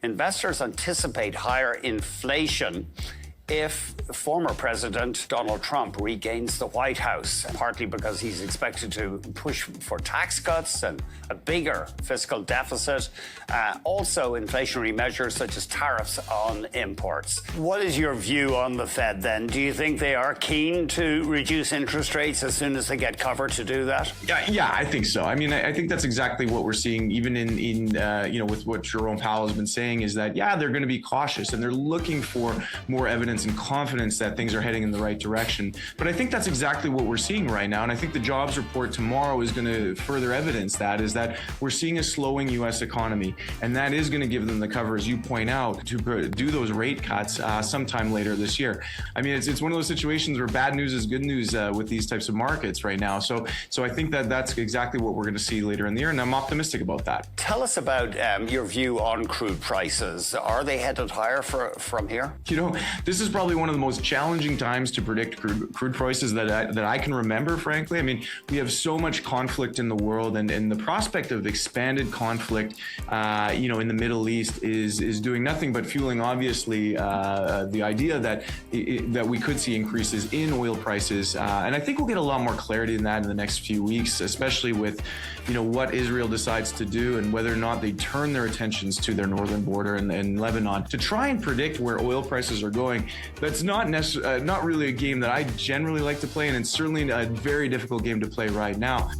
investors anticipate higher inflation if former President Donald Trump regains the White House, partly because he's expected to push for tax cuts and a bigger fiscal deficit, also inflationary measures such as tariffs on imports. What is your view on the Fed then? Do you think they are keen to reduce interest rates as soon as they get cover to do that? Yeah, I think so. I mean, I think that's exactly what we're seeing, even in with what Jerome Powell has been saying, is that, they're going to be cautious and they're looking for more evidence and confidence that things are heading in the right direction. But I think that's exactly what we're seeing right now. And I think the jobs report tomorrow is going to further evidence that, is that we're seeing a slowing U.S. economy. And that is going to give them the cover, as you point out, to do those rate cuts sometime later this year. I mean, it's one of those situations where bad news is good news with these types of markets right now. So I think that that's exactly what we're going to see later in the year. And I'm optimistic about that. Tell us about your view on crude prices. Are they headed higher from here? This is probably one of the most challenging times to predict crude prices that I can remember, frankly. I mean, we have so much conflict in the world, and the prospect of expanded conflict, in the Middle East is doing nothing but fueling, obviously, the idea that we could see increases in oil prices. And I think we'll get a lot more clarity in that in the next few weeks, especially with, what Israel decides to do and whether or not they turn their attentions to their northern border in Lebanon. To try and predict where oil prices are going, that's not really a game that I generally like to play, and it's certainly a very difficult game to play right now.